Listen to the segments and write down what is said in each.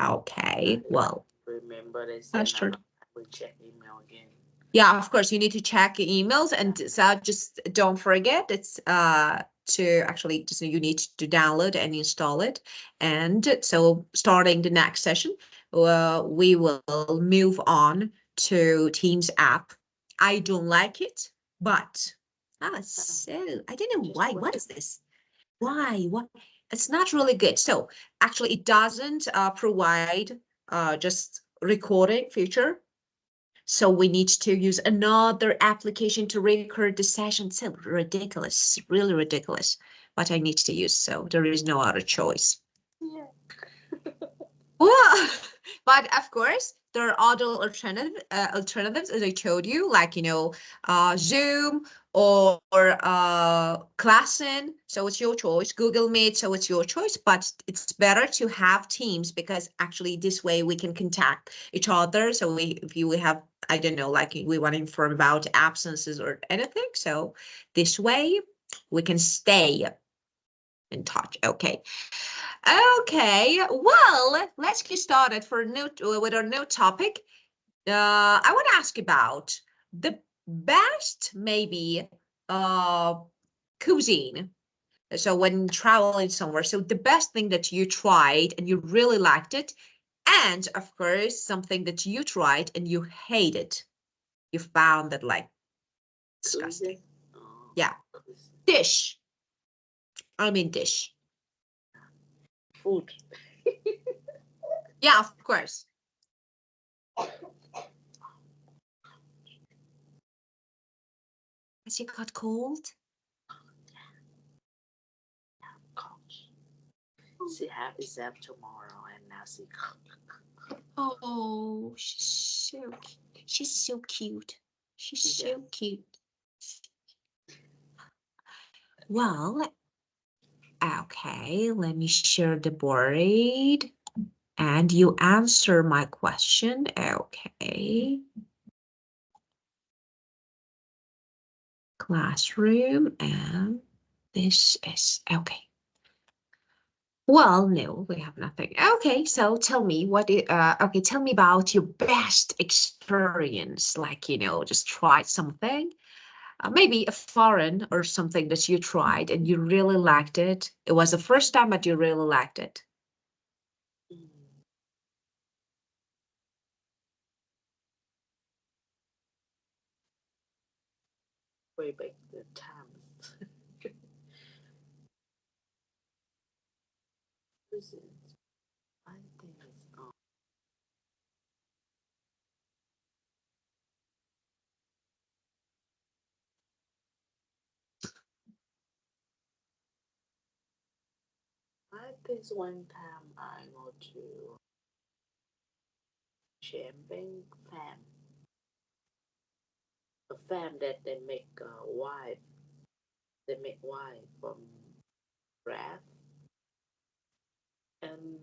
Okay, well, remember they said sure. I will check email again. Yeah, of course, you need to check your emails, and so just don't forget it's to actually just you need to download and install it. And so starting the next session, we will move on to Teams app. I don't like it, but so I don't know why. What is this? Why? What? It's not really good. So actually, it doesn't provide just recording feature. So we need to use another application to record the session. So ridiculous, really ridiculous. What I need to use. So there is no other choice. Yeah. Well, but of course, there are other alternatives, as I told you, like, Zoom or Classen. So it's your choice. Google Meet, so it's your choice. But it's better to have Teams because actually this way we can contact each other. So if we have, I don't know, like we want to inform about absences or anything. So this way we can stay in touch. Okay. Okay, well, let's get started with our new topic. I want to ask about the best maybe cuisine. So when traveling somewhere, so the best thing that you tried and you really liked it, and of course something that you tried and you hated. You found that like disgusting. Yeah, dish. I mean dish. Food. Yeah, of course. Has you got cold? She have exam tomorrow, and now she. Oh, she's so cute. She's so cute. Well, okay, let me share the board. And you answer my question. Okay. Classroom, and this is okay. Well, no, we have nothing. Okay, so tell me tell me about your best experience, like, just tried something, maybe a foreign or something that you tried and you really liked it. It was the first time, but you really liked it. Way back the time. I think it's I think one time I go to Champagne Farm, a farm that they make wine. They make wine from grass, and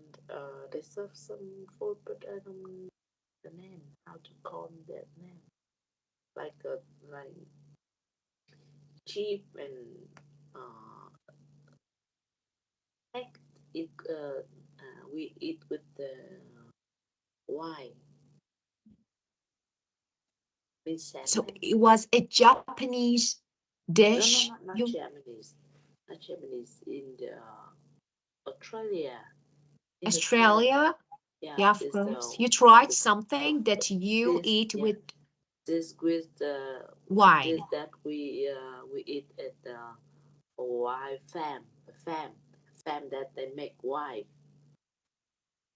they serve some food, but I don't know the name. How to call that name? Like cheap and like it. We eat with the wine. So it was a Japanese dish. No, not Japanese. Not Japanese. In the Australia. In Australia? Yeah, of course. You tried something that you eat with this with wine. this that we eat at the wine farm that they make wine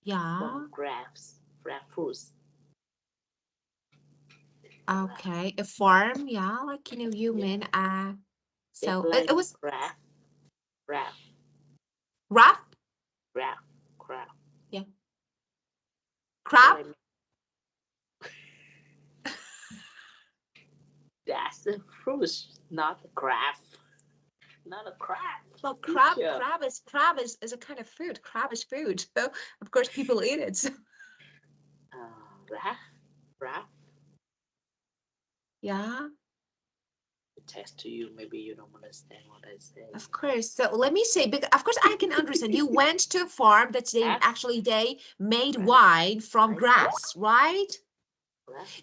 Yeah. from grapes, fruits. Okay, a farm, yeah, like you mean so it was graph, wrap, crab. yeah, crab. That's a fruit, not a crab. Not a crab. Well, crab is a kind of food. Crab is food, so of course people eat it. So. Crab. Yeah. text to you. Maybe you don't understand what I say. Of course. So let me say, because of course I can understand. You went to a farm that they made wine from grass, right?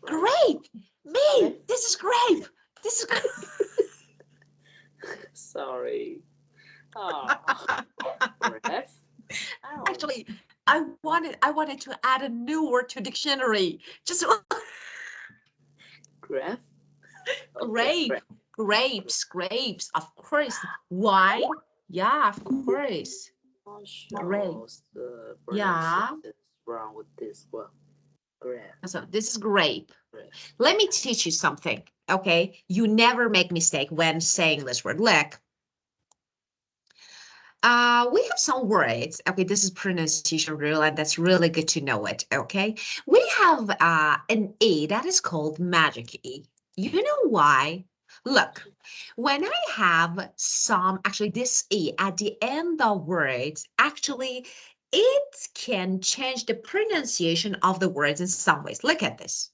Grape. Me. This is grape. This is Sorry. Oh, grape. actually I wanted to add a new word to dictionary. Just grape. grape. Grapes. Of course. Wine. Yeah, of course. Not Grape. sure the Yeah. pronunciation is wrong with this one. Grape. So this is grape. Grape. Let me teach you something, okay? You never make mistake when saying this word. Look, we have some words. Okay, this is pronunciation rule, and that's really good to know it, okay? We have an E that is called magic E. You know why? Look, when I have actually this E at the end of words, actually, it can change the pronunciation of the words in some ways. Look at this.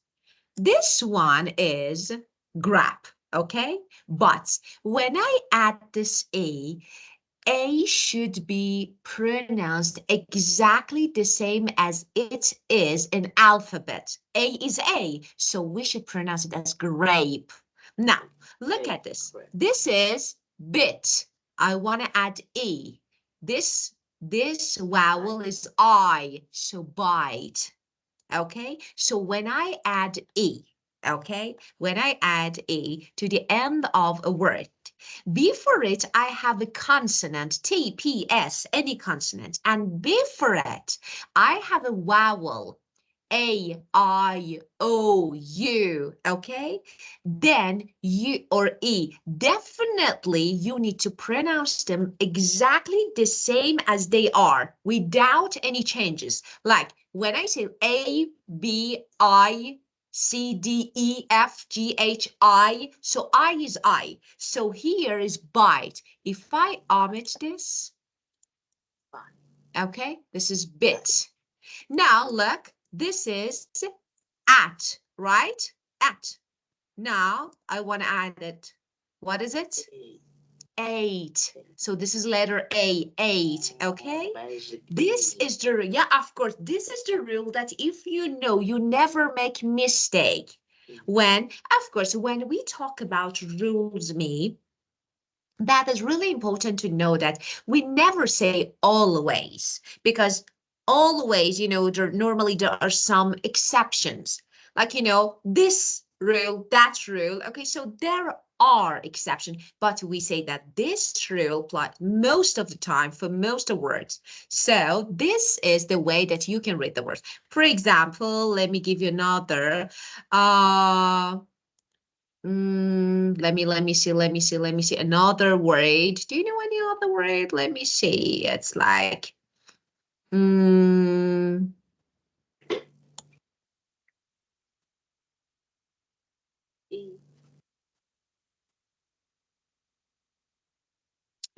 This one is grab, okay? But when I add this A should be pronounced exactly the same as it is in alphabet. A is A, so we should pronounce it as grape. Now, look at this. This is bit. I want to add E. This vowel is I, so bite. Okay, so when I add E, okay, when I add E to the end of a word, before it, I have a consonant, T, P, S, any consonant, and before it, I have a vowel, A, I, O, U, okay? Then U or E, definitely you need to pronounce them exactly the same as they are without any changes. Like when I say A, B, I, C, D, E, F, G, H, I, so I is I. So here is bite. If I omit this, okay, this is bit. Now look, this is at, right? At. Now I want to add it. What is it? 8. So this is letter A, 8, okay? This is the, yeah, of course, this is the rule that if you know, you never make mistake. When, of course, when we talk about rules, that is really important to know that we never say always, because always, normally there are some exceptions, like, this rule, that rule. Okay, so there are exceptions, but we say that this rule applies most of the time for most of the words. So this is the way that you can read the words. For example, let me give you another. Let me see another word. Do you know any other word? Let me see. It's like,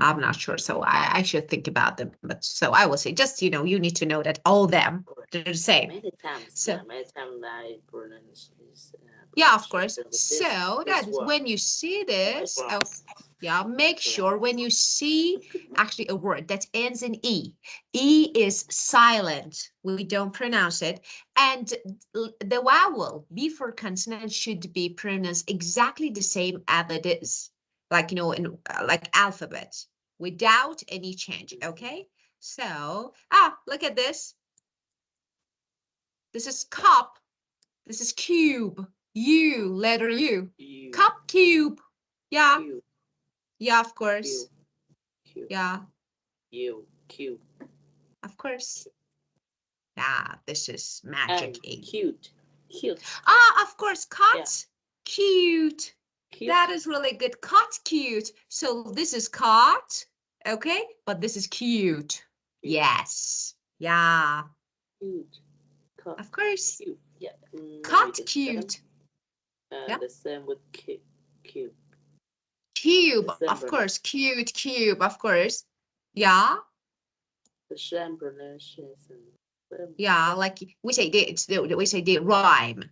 I'm not sure, so I should think about them. But so I will say, just, you need to know that all of them, they're the same. Many times, so many times I pronounce this. Yeah, of course. So that is when you see this, yeah, make sure when you see actually a word that ends in E, E is silent. We don't pronounce it. And the vowel before consonant should be pronounced exactly the same as it is, like, in like alphabet, without any change, okay? So, look at this. This is cup. This is cube. U, letter U. Cup, cube. Yeah. Yeah, of course. Yeah. Cute. Of course. Yeah, this is magic. Cute. Of course, cut. Yeah. Cute. That is really good. Cut, cute. So this is cut, okay? But this is cute. Yes. Yeah. Cute. Cut. Of course. Cute. Yeah. Cut, cute. Yeah. The same with cube. Cube, of course. Cube, of course. Yeah. The same pronunciation. Yeah, like we say, we say the rhyme.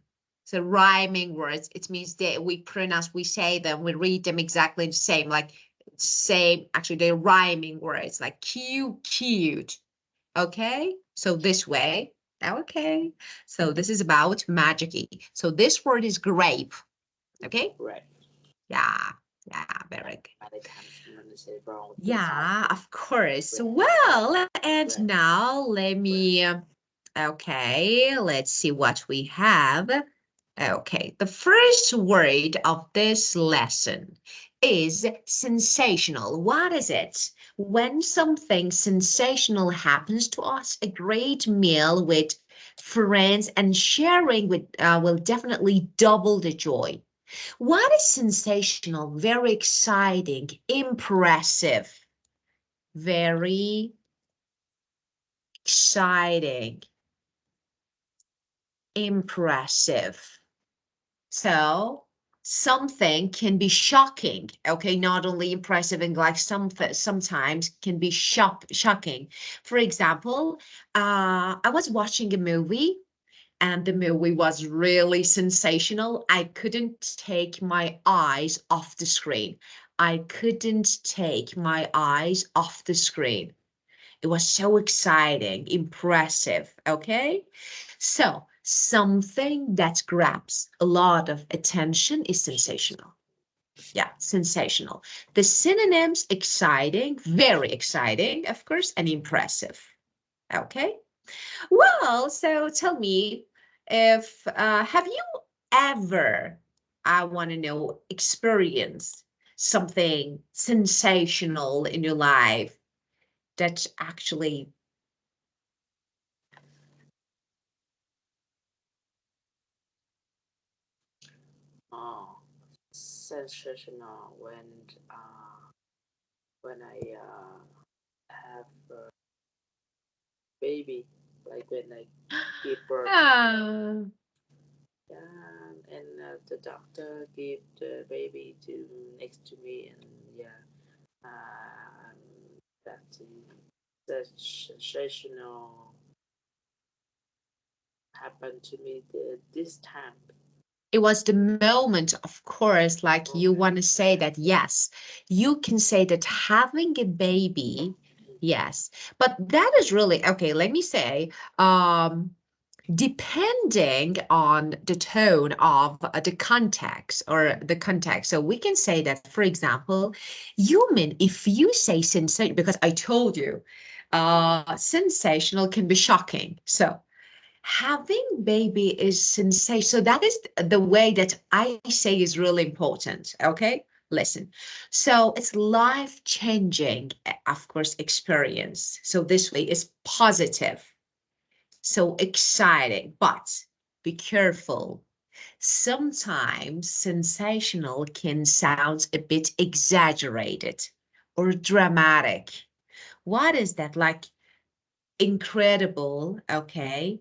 So rhyming words, it means that we pronounce, we say them, we read them exactly the same, like same, actually they're rhyming words, like cute, cute. Okay, so this way. Okay, so this is about magic. So this word is grape. Okay, Right. yeah, yeah, very good. Many times when they say wrong things out. Yeah, of course. Right. Well, and Right. now let me, okay, let's see what we have. Okay, the first word of this lesson is sensational. What is it? When something sensational happens to us, a great meal with friends and sharing with will definitely double the joy. What is sensational? Very exciting, impressive, very exciting, impressive. So something can be shocking, okay, not only impressive and like sometimes can be shocking. For example, I was watching a movie and the movie was really sensational. I couldn't take my eyes off the screen. I couldn't take my eyes off the screen. It was so exciting, impressive, okay? So something that grabs a lot of attention is sensational. Yeah, sensational. The synonyms exciting, very exciting, of course, and impressive. Okay. Well, so tell me if have you ever, I want to know, experienced something sensational in your life that actually Oh, sensational when I have a baby, like when I give birth. ah, Yeah, and the doctor gave the baby to next to me, and yeah, um, that sensational happened to me this time. it was the moment, of course, like you Okay. want to say that, yes, you can say that having a baby, yes, but that is really, okay, let me say, depending on the tone of the context or the context. So we can say that, for example, you mean if you say sensation, because I told you, sensational can be shocking. So having baby is sensation. So that is the way that I say is really important. Okay, listen. So it's life changing, of course, experience. So this way is positive. So exciting, but be careful. Sometimes sensational can sound a bit exaggerated or dramatic. What is that? Like incredible, okay?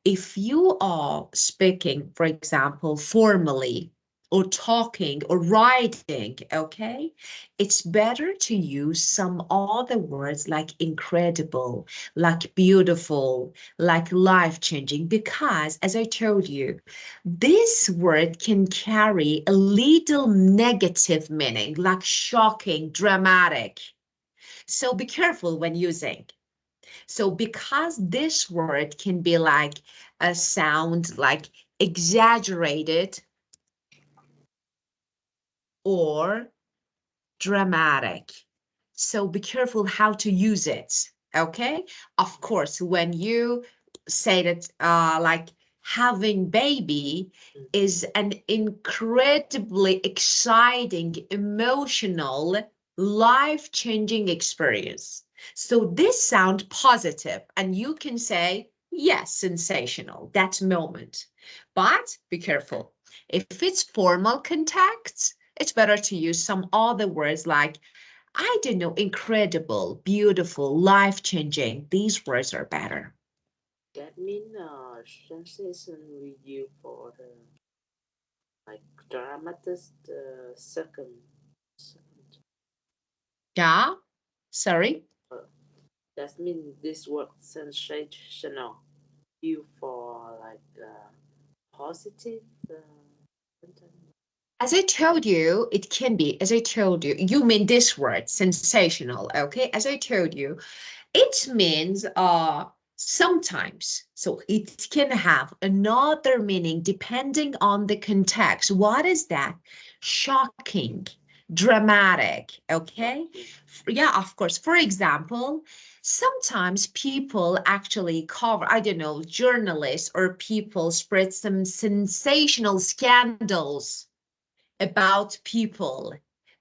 If you are speaking, for example, formally or talking or writing, okay, it's better to use some other words like incredible, like beautiful, like life-changing, because as I told you, this word can carry a little negative meaning, like shocking, dramatic. So be careful when using. So because this word can be like a sound like exaggerated or dramatic. So be careful how to use it. Okay. Of course, when you say that like having baby is an incredibly exciting, emotional, life-changing experience. So this sound positive and you can say, yes, sensational, that moment. But be careful. If it's formal contact, it's better to use some other words like, I don't know, incredible, beautiful, life-changing. These words are better. That means sensation we use for the like dramatic second. Yeah, sorry. Uh, that means this word sensational you for like positive. As I told you, it can be, as I told you, you mean this word, sensational, okay? As I told you, it means sometimes. So it can have another meaning depending on the context. What is that? Shocking, dramatic, okay? Yeah, of course. For example, sometimes people actually cover, I don't know, journalists or people spread some sensational scandals about people.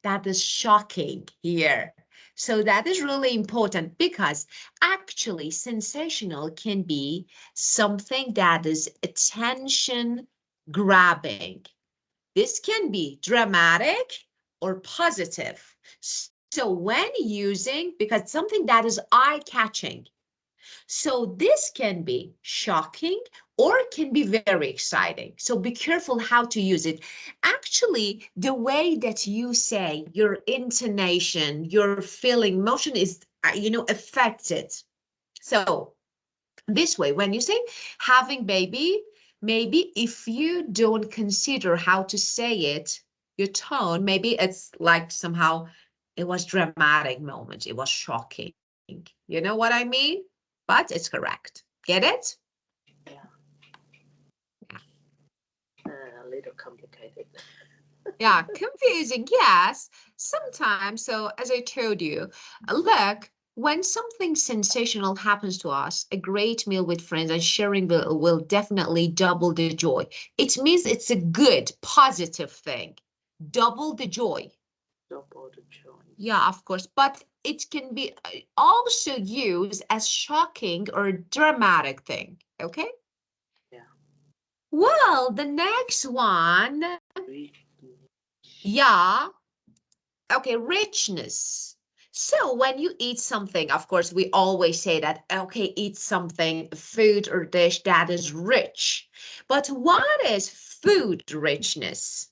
That is shocking here. So that is really important because actually sensational can be something that is attention grabbing. This can be dramatic or positive. So when using, because something that is eye-catching, so this can be shocking or it can be very exciting. So be careful how to use it. Actually, the way that you say your intonation, your feeling, motion is, affected. So this way, when you say having baby, maybe if you don't consider how to say it, your tone, maybe it's like somehow it was dramatic moment. It was shocking. You know what I mean? But it's correct. Get it? Yeah. Yeah. A little complicated. Yeah, confusing, yes. Sometimes, so as I told you, look, when something sensational happens to us, a great meal with friends and sharing will definitely double the joy. It means it's a good, positive thing. Double the joy. Double the joy. Yeah, of course, but it can be also used as shocking or dramatic thing, okay? Yeah. Well, the next one, yeah, okay, richness. So when you eat something, of course, we always say that, okay, eat something, food or dish that is rich. But what is food richness?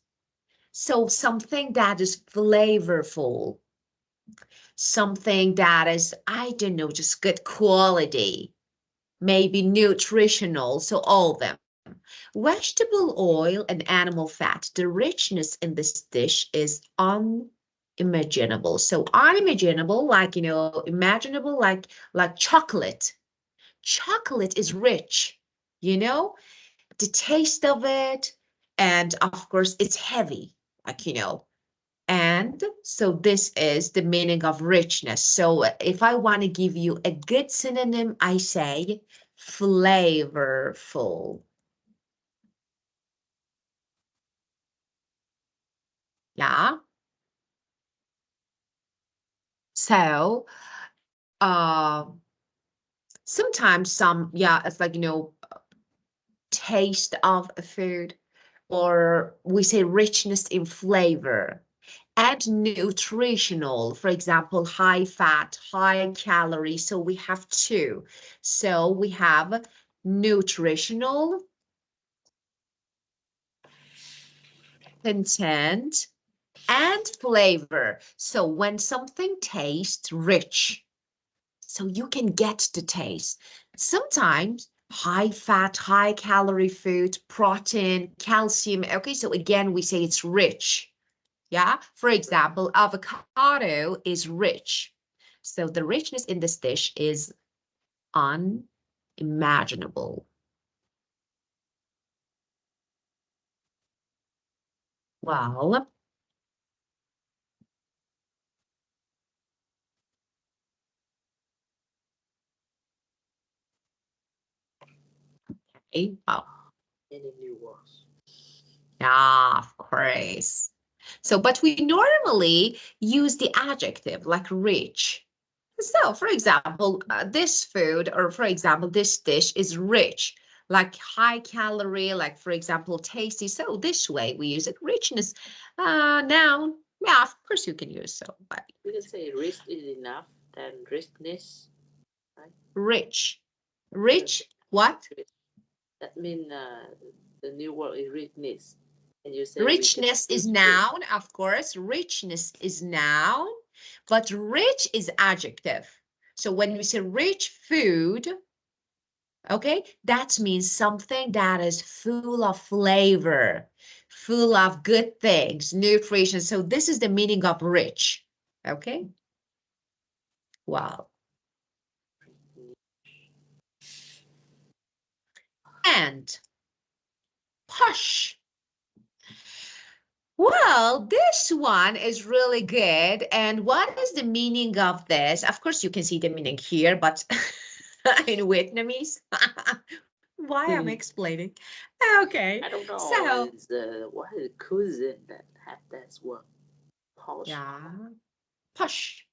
So something that is flavorful, something that is, I don't know, just good quality, maybe nutritional, so all of them. Vegetable oil and animal fat, the richness in this dish is unimaginable. So unimaginable, like, imaginable, like chocolate. Chocolate is rich, you know, the taste of it. And of course, it's heavy, like, and so this is the meaning of richness. So if I want to give you a good synonym, I say flavorful. Yeah. So sometimes yeah, it's like, taste of a food, or we say richness in flavor. And nutritional, for example, high fat, high calorie. So we have two. So we have nutritional, content, and flavor. So when something tastes rich, so you can get the taste. Sometimes high fat, high calorie food, protein, calcium. Okay, so again, we say it's rich. Yeah, for example, avocado is rich. So the richness in this dish is unimaginable. Well, well, Any new words? yeah, of course. So, but we normally use the adjective like rich. So, for example, this food, or for example, this dish is rich, like high calorie, like for example, tasty. So this way we use it. Richness, noun. Yeah, of course you can use so, but We can say rich is enough, then richness, right? rich, rich. What? Rich. That means the new word is richness. And you say we can Richness is use rich. noun, of course. Richness is noun, but rich is adjective. So when we say rich food, Okay, that means something that is full of flavor, full of good things, nutrition. So this is the meaning of rich. Okay, wow. And posh. Well, this one is really good. And what is the meaning of this? Of course, you can see the meaning here, but in Vietnamese. Why I'm explaining. Okay, I don't know. so It's what is cuisine that have that word? Posh. yeah, posh,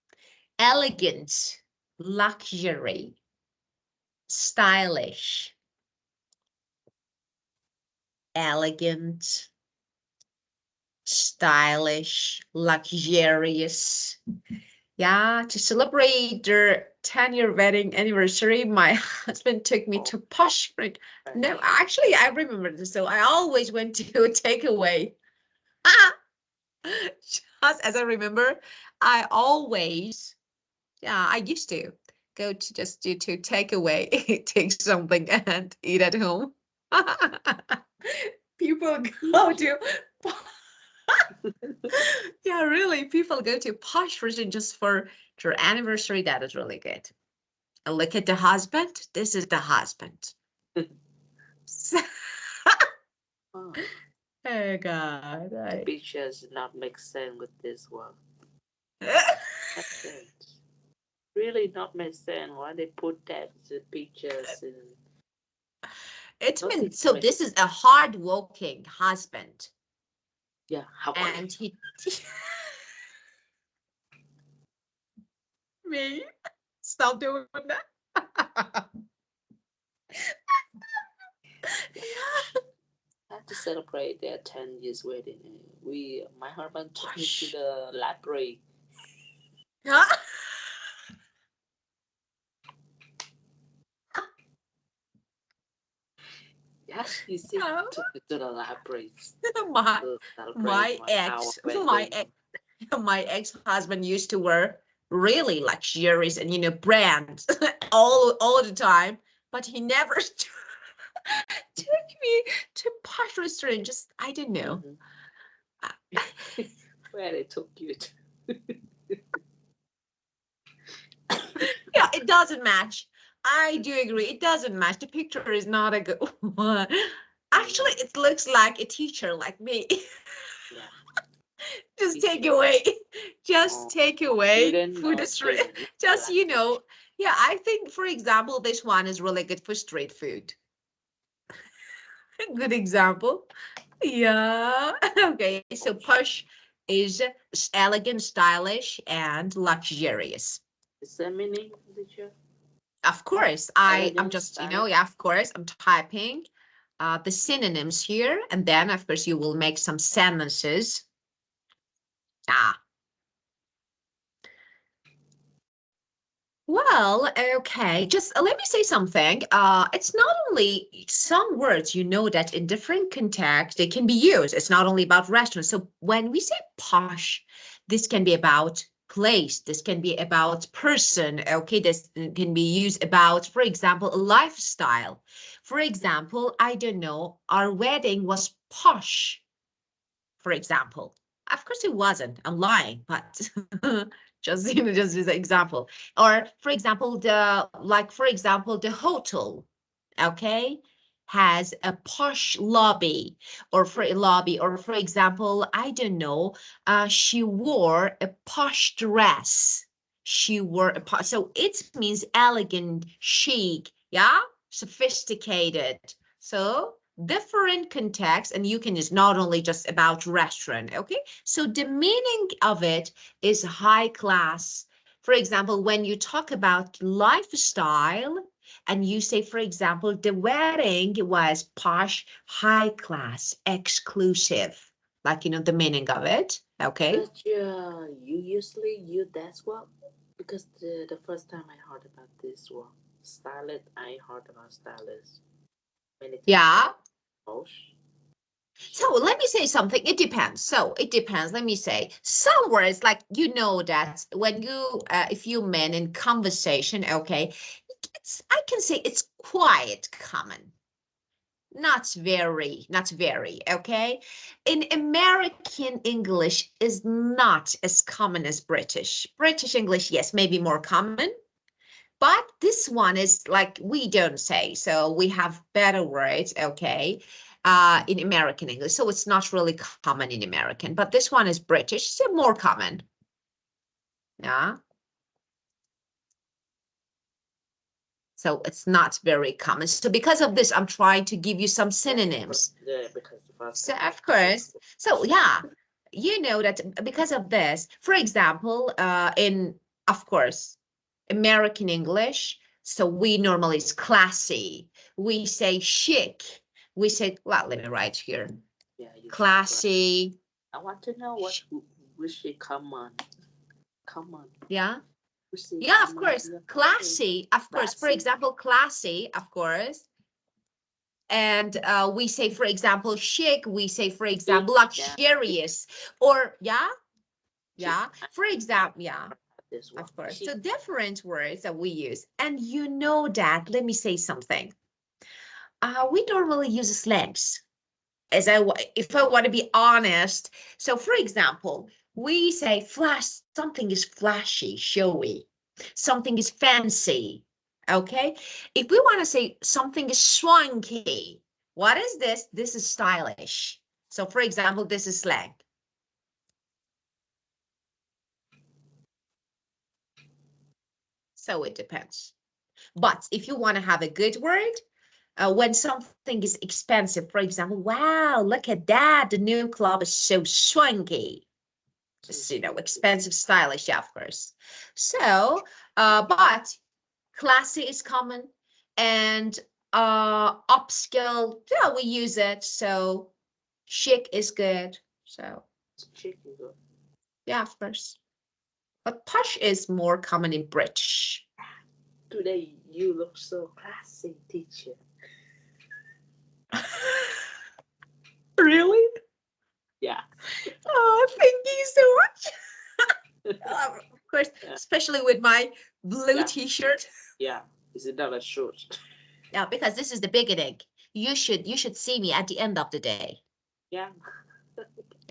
elegant, luxury, stylish, elegant, stylish, luxurious. Yeah, to celebrate their 10-year wedding anniversary, my husband took me Oh, to Posh. No, fresh. actually, I remember this. So I always went to a takeaway. Just as I remember, I always, yeah, I used to go to just to takeaway, take something and eat at home. People go to, yeah, really, people go to Posh version just for their anniversary. That is really good. And look at the husband. This is the husband. Oh, Oh God. the pictures not make sense with this one. Make sense. Really not make sense why they put that the pictures in. It Nothing means so make this is a hard-working husband. yeah, how quick. And he me stop doing that. I had to celebrate their 10 years wedding. My husband took me to Gosh. the library. Yes, he said took me to the library my to celebrate my our ex my wedding. ex my ex-husband used to wear really luxurious and brands all the time, but he never took me to posh restaurant. Just I don't know. Mhm. Where they took you to. Yeah, it doesn't match. I do agree. It doesn't match. The picture is not a good one. Actually, it looks like a teacher like me. Yeah. Just take Teacher. away. Just Oh, take away student food or is street. student. I Just, like teacher. yeah, I think, for example, this one is really good for street food. Good example. Yeah. Okay. So push is elegant, stylish, and luxurious. Is that meaning, teacher? Of course, I'm Elegant, just, stylish. yeah, of course, I'm typing the synonyms here, and then of course you will make some sentences. Ah, well, okay, just let me say something. It's not only some words, that in different contexts they can be used. It's not only about restaurants. So when we say posh, this can be about place. This can be about person. Okay, this can be used about, for example, a lifestyle. For example, I don't know, our wedding was posh, for example. Of course it wasn't. I'm lying, but just as an example. Or for example, the hotel, okay, has a posh lobby, or for a lobby, or for example, I don't know, she wore a posh dress. She wore a posh, so it means elegant, chic, yeah, sophisticated. So different context, and you can just not only just about restaurant. Okay, so the meaning of it is high class. For example, when you talk about lifestyle and you say, for example, the wedding was posh, high class, exclusive, like the meaning of it. Okay. But you usually use that one because the first time I heard about this one, stylist, I heard about stylist many times. Yeah. Posh. So let me say something. It depends. So it depends. Let me say some words like that when if you men in conversation, okay, I can say it's quite common. Not very, okay? In American English is not as common as British. British English, yes, maybe more common, but this one is like we don't say, so we have better words, okay, in American English. So it's not really common in American, but this one is British, so more common. Yeah. So it's not very common. So because of this, I'm trying to give you some synonyms. Yeah, because the first So of course, so yeah, you know that because of this, for example, in, of course, American English, so we normally is classy. We say chic. We say, well, let me write here. yeah, you Classy. I want to know what which is common. Common. Yeah. Which is Yeah, of common. course. Classy, of course. For Classy. example, classy, of course. And we say, for example, chic. We say, for example, luxurious. Or, yeah. Yeah. For example, yeah. This one. Of course. So different words that we use. And you know that, let me say something. We normally use slangs. If I want to be honest. So for example, we say flash, something is flashy, showy. Something is fancy. Okay. If we want to say something is swanky, what is this? This is stylish. So for example, this is slang. So it depends. But if you want to have a good word, when something is expensive, for example, wow, look at that. The new club is so swanky. Just, you know, expensive, stylish, yeah, of course. So, but classy is common and upscale, yeah, we use it. So chic is good. So Chic is good. yeah, of course. But posh is more common in British. Today you look so classy, teacher. Really? Yeah. Oh, thank you so much. Of course, Yeah. especially with my blue Yeah. t-shirt. Yeah. Is it not a shirt? Yeah, because this is the beginning. You should see me at the end of the day. Yeah.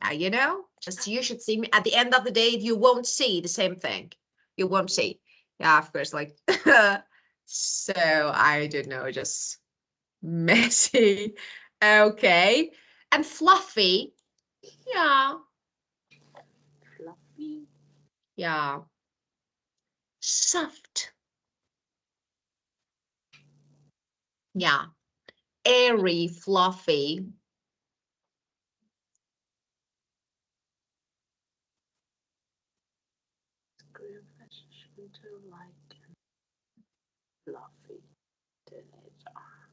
Yeah, you know, just you should see me at the end of the day. You won't see the same thing. You won't see. Yeah, of course, like so I don't know, just messy. Okay. And fluffy. Yeah. Fluffy. Yeah. Soft. Yeah. Airy, fluffy. Like fluffy.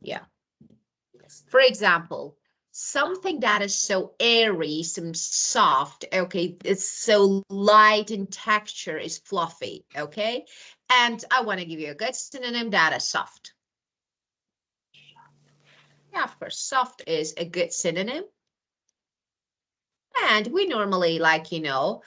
Yeah. For example, something that is so airy, some soft, okay, it's so light in texture is fluffy, okay? And I want to give you a good synonym that is soft. Yeah, of course, soft is a good synonym. And we normally like, you know,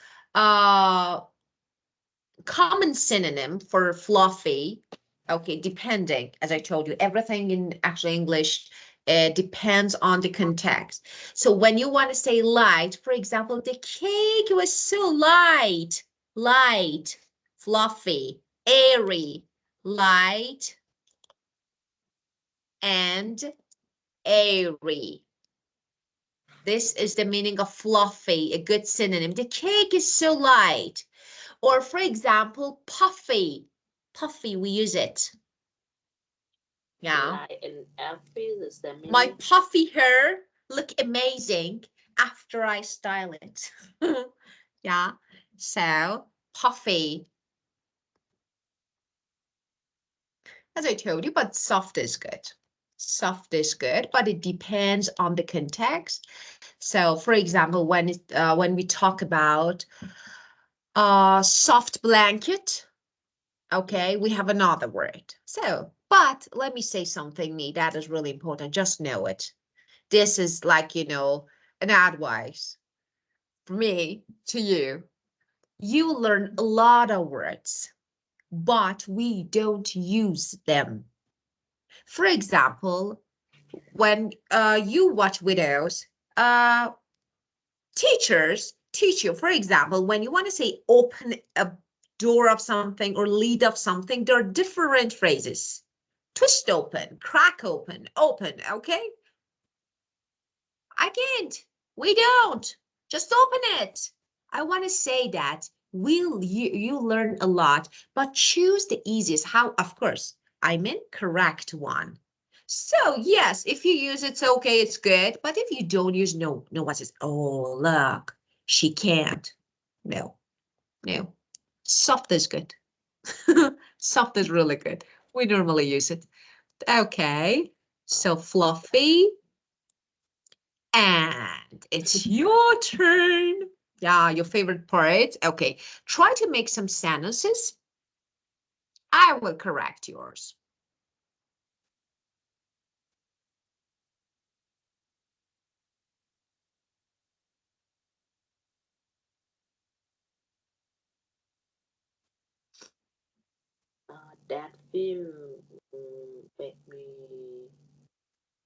common synonym for fluffy, okay, depending, as I told you, everything in actually English depends on the context. So when you want to say light, for example, the cake was so light, light, fluffy, airy, light, and airy. This is the meaning of fluffy, a good synonym. The cake is so light. Or for example, puffy. Puffy, we use it. Yeah. Light and fluffy is the meaning. My puffy hair look amazing after I style it. Yeah. So puffy. As I told you, but soft is good. Soft is good, but it depends on the context. So for example, when we talk about soft blanket, okay, we have another word. So, but let me say something, Nee, that is really important. Just know it. This is like, you know, an advice for me to you. You learn a lot of words, but we don't use them. For example, when you watch videos, teachers teach you, for example, when you want to say open a door of something or lid of something, there are different phrases. Twist open, crack open, open, okay? I can't. We don't. Just open it. I want to say that you learn a lot, but choose the easiest. How, of course, I mean correct one. So yes, if you use it's okay, it's good. But if you don't use, no one says, oh, look, she can't. No, no. Soft is good. Soft is really good. We normally use it. Okay. So fluffy. And it's your turn. Yeah, your favorite part. Okay, try to make some sentences. I will correct yours. That film made me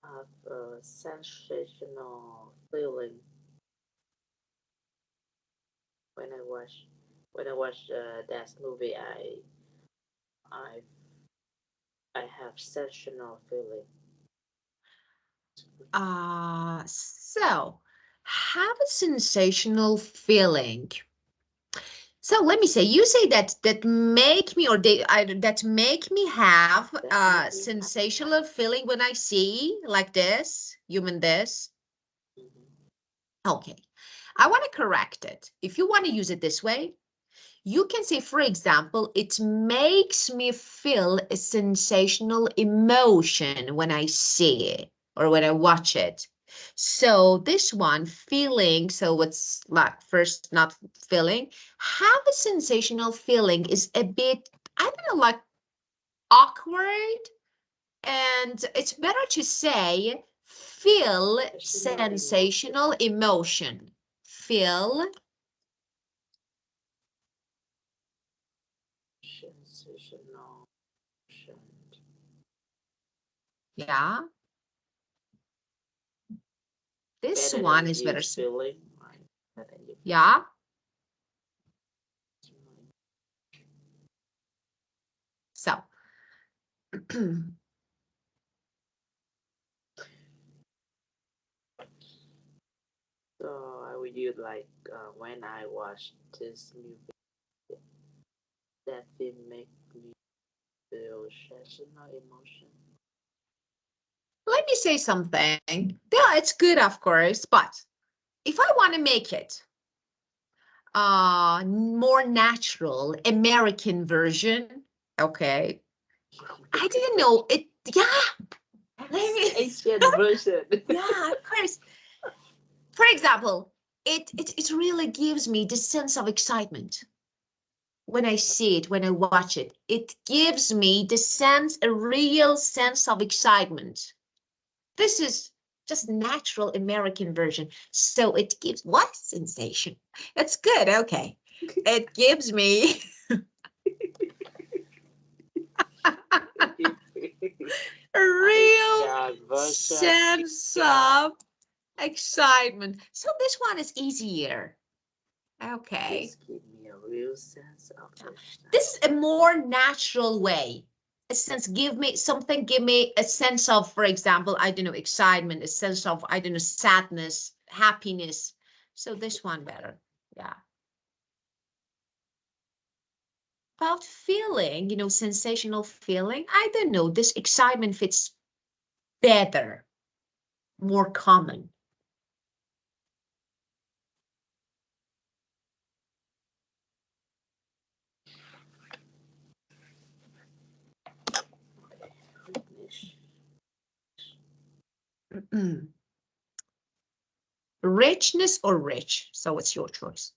have a sensational feeling when I watch that movie. I I have sensational feeling. So have a sensational feeling. So let me say, you say that make me or that make me have a sensational feeling when I see like this, human this. Mhm. Okay, I want to correct it. If you want to use it this way, you can say, for example, it makes me feel a sensational emotion when I see it or when I watch it. So this one, feeling, so it's like first not feeling, have a sensational feeling is a bit, I don't know, like awkward. And it's better to say feel sensational emotion. Feel, Sensational. yeah. This Better one than is better. you feeling, right? Better than you Yeah. feeling. So, So I would use like when I watch this movie, that film make me feel sensational emotion. let me say something. Yeah, it's good, of course, but if I want to make it more natural, American version, okay. I didn't know it. Yeah. Let me, Asian version. yeah, of course. For example, it really gives me the sense of excitement when I see it, when I watch it. It gives me the sense, a real sense of excitement. This is just natural American version. So it gives what sensation? It's good. Okay. It gives me a real sense of excitement. So this one is easier. Okay. This give me a real sense of This is excitement. a more natural way. A sense, give me a sense of, for example, I don't know, excitement, a sense of, I don't know, sadness, happiness. So this one better. Yeah. About feeling, sensational feeling. I don't know, this excitement fits better, more common. Richness or rich? So it's your choice.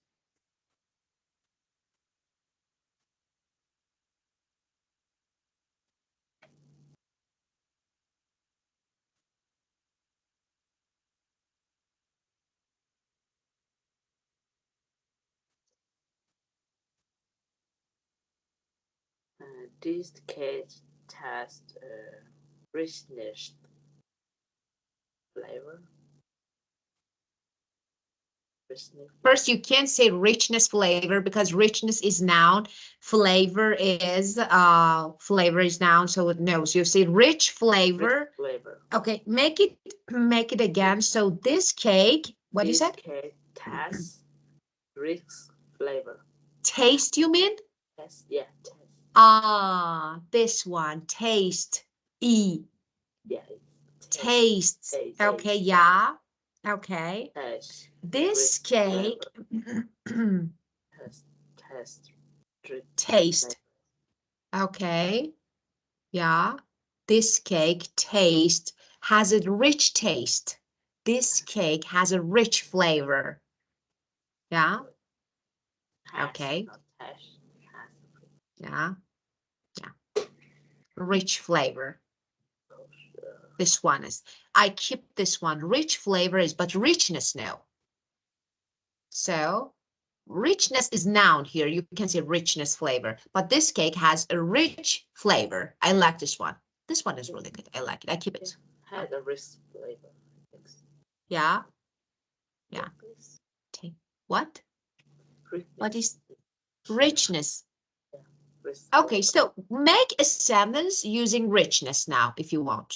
This case test richness flavor. Richness First, you can't say richness flavor because richness is noun. Flavor is noun, so no. So you say rich flavor. flavor. Okay, make it again. So this cake, what you This said? cake has rich flavor. Taste, you mean? Yes, yeah, taste. Ah, this one, taste. E. Yeah, Tastes. taste. Okay, yeah. Okay. Taste. This Rich cake Taste. Taste. Rich taste. Okay. Yeah. This cake taste has a rich taste. This cake has a rich flavor. Yeah. Okay. Not taste. Yeah. Yeah. Rich flavor. This one is, I keep this one. Rich flavor is, but richness, no. So richness is noun here. You can say richness flavor, but this cake has a rich flavor. I like this one. This one is really good. I like it. I keep it. Had a rich flavor. Yeah. Yeah. What? What is richness? Okay, so make a sentence using richness now if you want.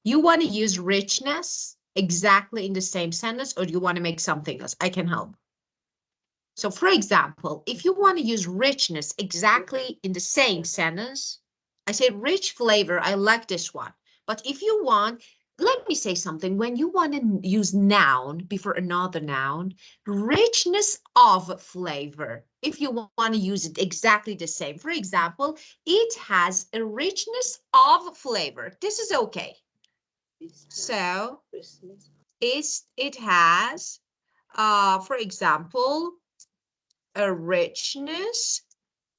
You want to use richness exactly in the same sentence, or do you want to make something else? I can help. So for example, if you want to use richness exactly in the same sentence, I say rich flavor, I like this one. But if you want, let me say something. When you want to use noun before another noun, richness of flavor, if you want to use it exactly the same. For example, it has a richness of flavor. This is okay. So it has, for example, a richness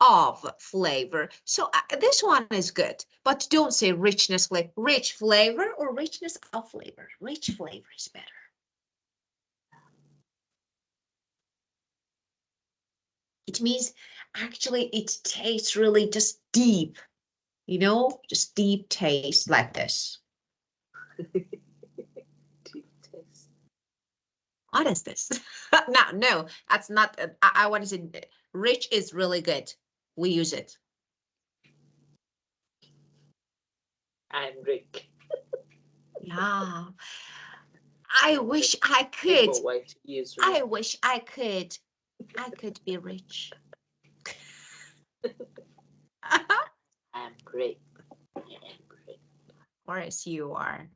of flavor. So this one is good, but don't say richness, like rich flavor or richness of flavor. Rich flavor is better. It means actually it tastes really just deep, you know, just deep taste like this. Deep taste. What is this? No, that's not. I want to say rich is really good. We use it. I'm Rick. Yeah. I wish I could. Way to use I wish I could. I could be rich. I'm great. I'm great. Of course you are.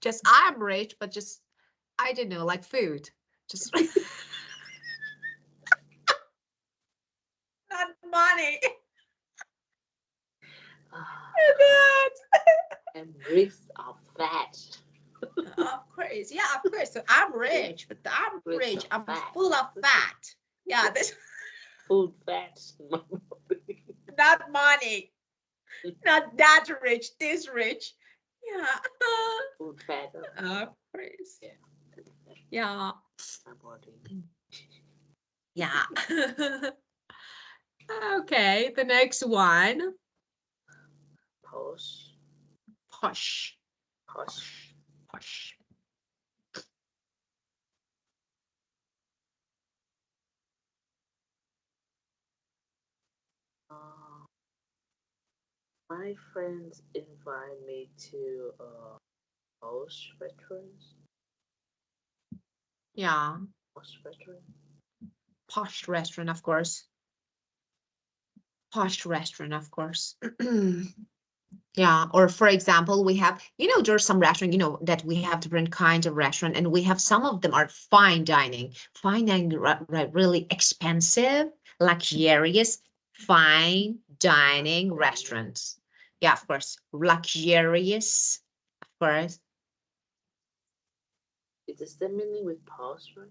Just I'm rich, but just I don't know, like food. Just not money. I'm rich of fat. Of course, yeah, of course. So I'm rich, but I'm rich. I'm full of fat. Yeah, this Food fat. not money. Not that rich. This rich. Yeah. Food fat. Of course. Yeah. Yeah. Okay, the next one. Posh. Posh. Posh. Posh. My friends invite me to posh restaurants. Yeah. Posh restaurant. Posh restaurant, of course. Posh restaurant, of course. Yeah, or for example, we have, you know, there's some restaurant, you know, that we have different kinds of restaurant, and we have some of them are fine dining. Fine dining, really expensive. luxurious, fine dining restaurants. Yeah, of course, luxurious, of course. Is the same meaning with posh, right?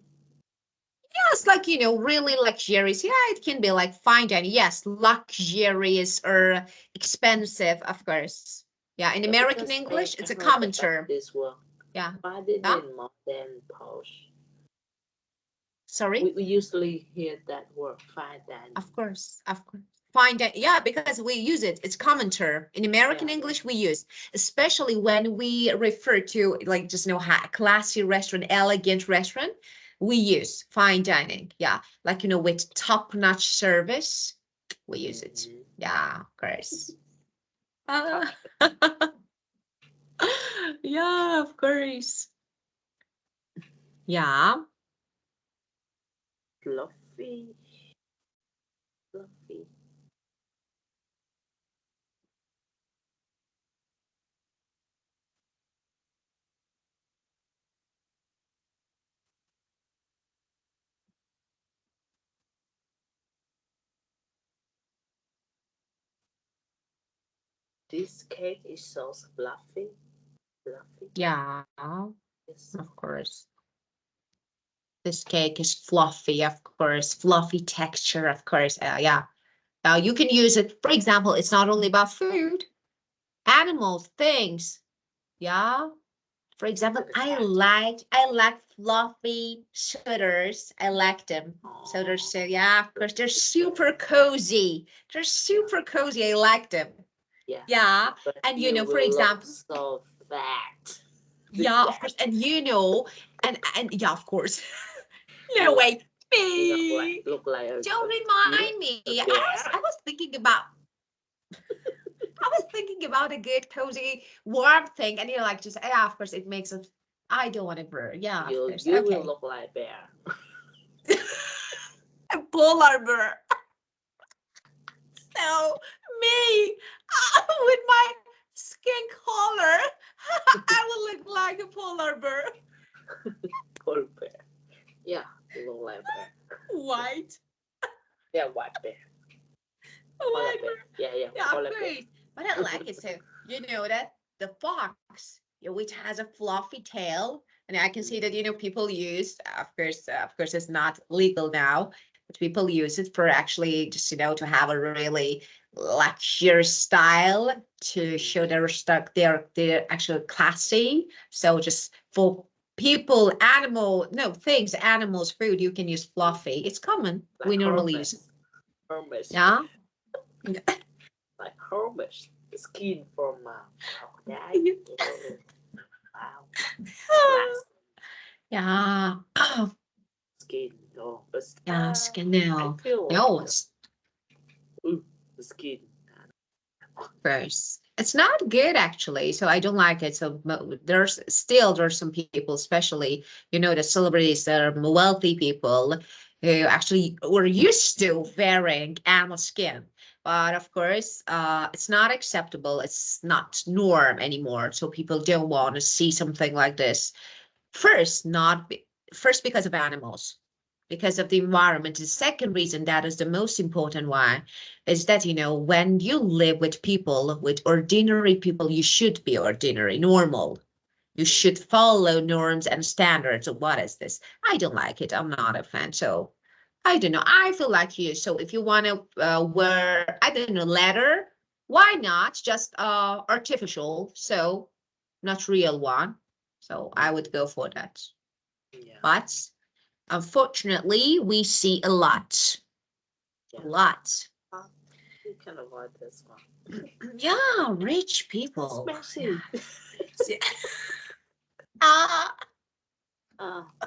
Yes, like, really luxurious. Yeah, it can be like fine dining. Yes, luxurious or expensive, of course. Yeah, in But American because English, I it's a heard common about term. this word, Yeah. why did Yeah. they more than posh? Sorry. We usually hear that word fine dining. Of course, of course. Fine dining. Yeah, because we use it. It's common term. In American Yeah, English, we use, especially when we refer to like just classy restaurant, elegant restaurant, we use fine dining. Yeah, like with top-notch service, we use it. Mhm. Yeah, of course. Top Yeah, of course. Yeah. fluffy, fluffy. This cake is so fluffy, fluffy. Yeah, Yes. of course. This cake is fluffy, of course, fluffy texture, of course. Yeah. You can use it. For example, it's not only about food, animals, things. Yeah. For example, I like fluffy sweaters. I like them. So they're yeah, of course, they're super cozy. They're super cozy. I like them. Yeah. Yeah. But And you for will look example, so fat. yeah, of course. And and yeah, of course. No You way. like Me. look like Don't you remind me. a I bear. was I was thinking about I was thinking about a good cozy warm thing, and like just yeah, of course it makes it. I don't want to burn. Yeah, of course. You will Okay. look like bear. A polar bear. So me with my skin color, I will look like a polar bear. Polar bear. Yeah, you look like bear. White. Yeah, white bear. Polar White bear. bear. Yeah, Yeah, of polar bear. course. But I like it. So you know that the fox, which has a fluffy tail, and I can see that people use. Of course, it's not legal now, but people use it for actually just to have a really luxurious style to show their stuff. They're actually classy. So just for people, no things, animals, food, you can use fluffy. It's common. Like We normally use it. Hermes. Hermes. Yeah. Like Hermes. The skin from crocodile. Oh, wow. Glass Yeah. skin. Oh, but Yeah, skin now. I feel No, like it's the skin. gross. It's not good actually, so I don't like it. So there's some people, especially the celebrities that are wealthy people who actually were used to wearing animal skin. But of course, it's not acceptable. It's not norm anymore. So people don't want to see something like this. First, not be, first because of animals, because of the environment. The second reason, that is the most important one, is that when you live with people, with ordinary people, you should be ordinary, normal. You should follow norms and standards. So what is this? I don't like it. I'm not a fan. So I don't know. I feel like you. So if you want to wear, I don't know, leather, why not? Just artificial. So not real one. So I would go for that. Yeah. But unfortunately, we see a lot. A Yeah. lot. You can avoid this one. Yeah, rich people. Expensive. Yeah. Ah,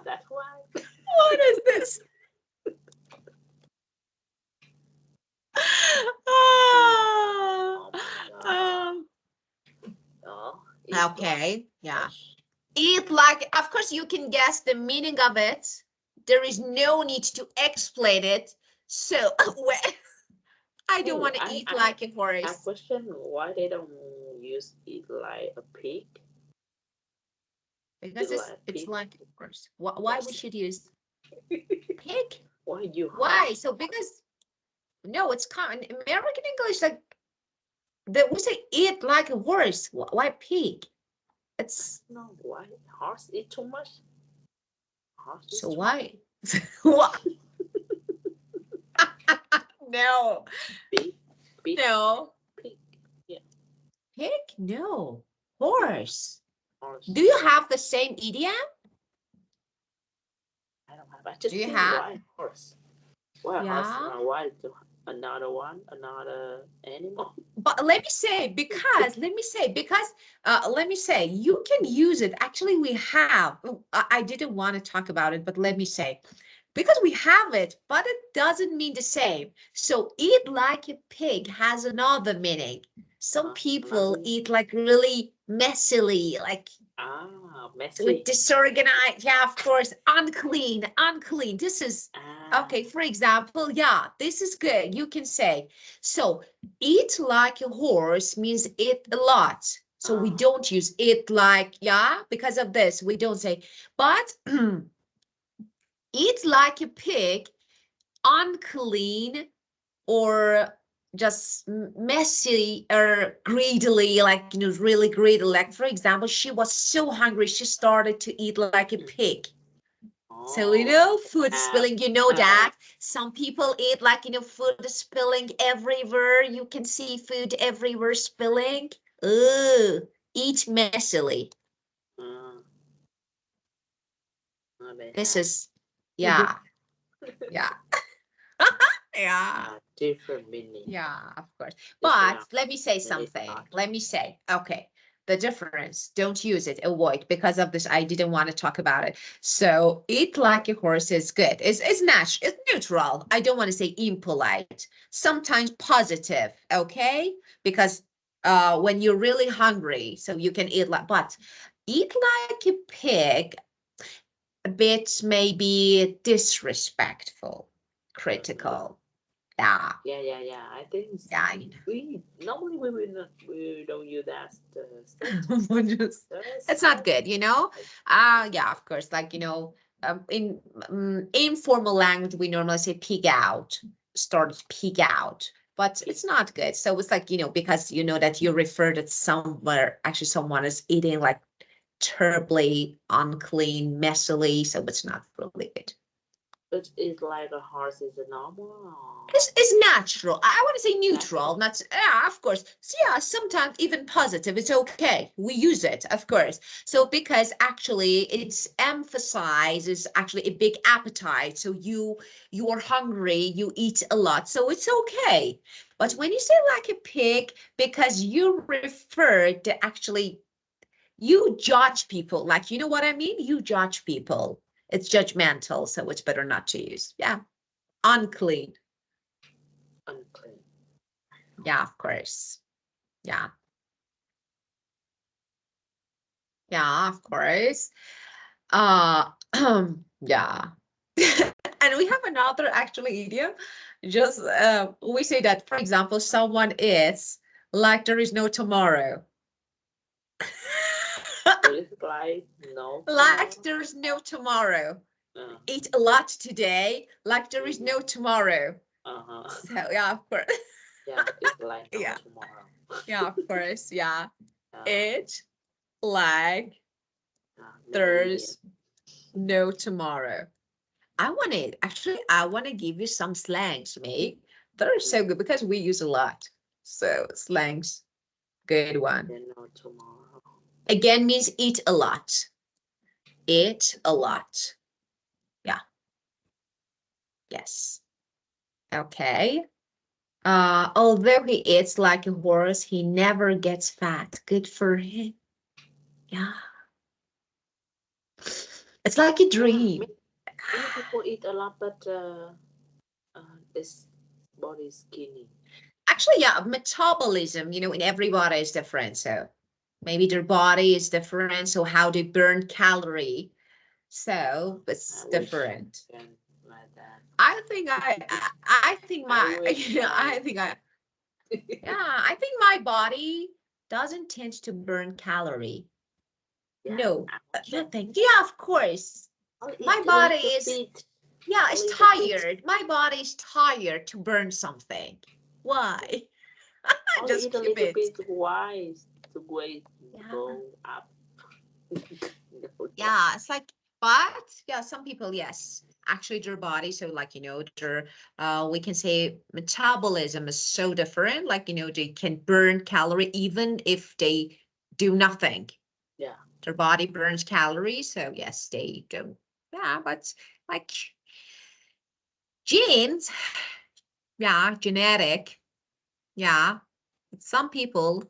That's why. what is this? Oh my god. Ah, Oh, it's okay, yeah. fresh. Eat like, of course, you can guess the meaning of it. There is no need to explain it. So, I don't Oh, want to eat I like a I horse question why they don't use it like a pig. because Eat it's like a it's pig. like a horse. Why we should use pig? Why you Why? harsh? So because No, it's common American English. Like that we say eat like a horse. Why pig? It's No, why horse eat too much? Horse is so too why? What? No, big, big no. pig. Yeah, Pig? No. yeah, Horse. horse. Do you have the same idiom? I don't have. I Do just you think have? why horse? Why horse? Yeah. Why another one? Another animal? But let me say, let me say, you can use it. Actually, we have. I didn't want to talk about it, but let me say, because we have it, but it doesn't mean the same. So eat like a pig has another meaning. Some people Another. eat like really messily, like with Messy. disorganized. Yeah, of course, unclean, unclean. This is Ah, okay. For example, yeah, this is good. You can say, so eat like a horse means eat a lot. So we ah, don't use it like, yeah, because of this, we don't say, but eat like a pig, unclean, or just messy or greedily, like, really greedy. Like, for example, she was so hungry, she started to eat like a pig. So, oh, food ah, spilling, ah, that some people eat like, food spilling everywhere. You can see food everywhere spilling. Ugh, eat messily. ah, they This have is, yeah, yeah, yeah. different meaning. Yeah, of course. Just But like let me say and it's something. not. Let me say, okay, the difference, don't use it, avoid. Because of this, I didn't want to talk about it. So eat like a horse is good. It's natural, it's neutral. I don't want to say impolite. Sometimes positive, okay? Because when you're really hungry, so you can eat like, but eat like a pig, a bit maybe disrespectful, Mm-hmm. critical. Yeah, Yeah. I think yeah, we normally we don't use that statement. Just, That's it's not good, like yeah, of course, like, in informal language, we normally say pig out, start pig out, but pig. it's not good. So it's like, because that you refer that somewhere, actually someone is eating like terribly unclean, messily, so it's not really good. But it's like a horse is a normal It's natural. I want to say natural. neutral, not, yeah, of course. So yeah, sometimes even positive, it's okay. We use it, of course. So because actually it's emphasizes actually a big appetite. So you are hungry, you eat a lot. So it's okay. But when you say like a pig, because you refer to actually you judge people, like, you know what I mean? You judge people. It's judgmental, so it's better not to use. Yeah. Unclean. Unclean. Yeah, of course. Yeah. Yeah, of course. Uh, yeah. And we have another actually idiom. Just we say that, for example, someone is like there is no tomorrow. So it's like no Like tomorrow. there's no tomorrow. Uh, Eat a lot today, like there is mm-hmm. no tomorrow. Uh-huh. So yeah, of course. Yeah, it's like no Yeah, tomorrow. yeah, of course. Yeah. Uh, It like Many idiom. there's no tomorrow. I want to give you some slangs, Meg. They're so good because we use a lot. So slangs, good one. Then no tomorrow. Again means eat a lot. Eat a lot. Yeah. Yes. Okay. Although he eats like a horse, he never gets fat. Good for him. Yeah. It's like a Yeah, dream. many people eat a lot, but this body is skinny. Actually, yeah, metabolism, in everybody is different. So maybe their body is different. So how they burn calorie. So I it's wish different. I can like that. I think I my, wish I. yeah, I think my body doesn't tend to burn calorie. Yeah, No, I want to. nothing. Yeah, of course. I'll My eat a body little is, bit. Yeah, A it's little bit. tired. My body is tired to burn something. Why? Only Just eat a keep little it. bit wise the weight Yeah. go up. No, Yeah, it's like, but yeah, some people, yes, actually their body, so like, their, we can say metabolism is so different, like, they can burn calorie even if they do nothing. yeah. Their body burns calories, so yes, they don't. Yeah, but like genes, yeah, genetic, yeah. But some people,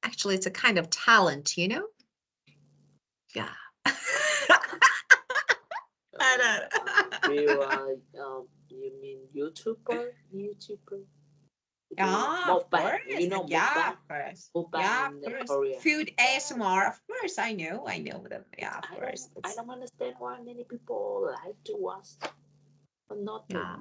actually, it's a kind of talent. Yeah. I You mean YouTuber? YouTuber? Yeah, of Mukbang. course. You know Yeah, mukbang? of course. Mukbang Yeah, in of course. Korea. Food ASMR, of course. I know them. It's, Yeah, of course. I It's don't understand why many people like to watch for nothing. yeah.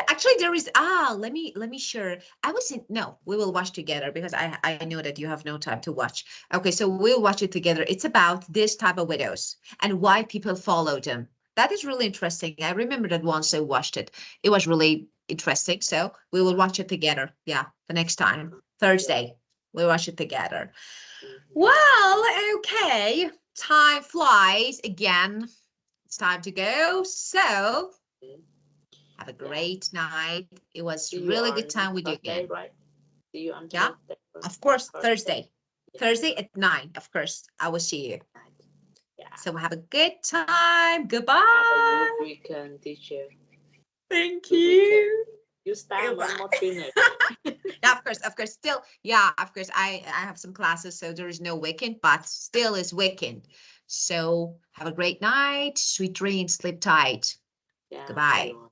Actually, there is let me share. I was in no, we will watch together because I know that you have no time to watch. Okay, so we'll watch it together. It's about this type of widows and why people follow them. That is really interesting. I remember that once I watched it. It was really interesting. So we will watch it together. Yeah, the next time. Yeah. Thursday. We'll watch it together. Mm-hmm. Well, okay. Time flies again. It's time to go. So have a Yeah. great night. It was See you really good on time with you Thursday, again. right? See you on Yeah, Thursday. of course, Thursday. Thursday. Yeah. Thursday at 9, of course. I will see you. Yeah. So have a good time. Have a good Goodbye. weekend, teacher. Thank Good weekend. you. You start Goodbye. one more finish. Yeah, of course, of course. Still, yeah, of course. I have some classes, so there is no weekend, but still is weekend. So have a great night, sweet dreams, sleep tight. Yeah, see Goodbye. you on.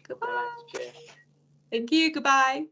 Bye bye, Goodbye. teacher. Thank you. Goodbye.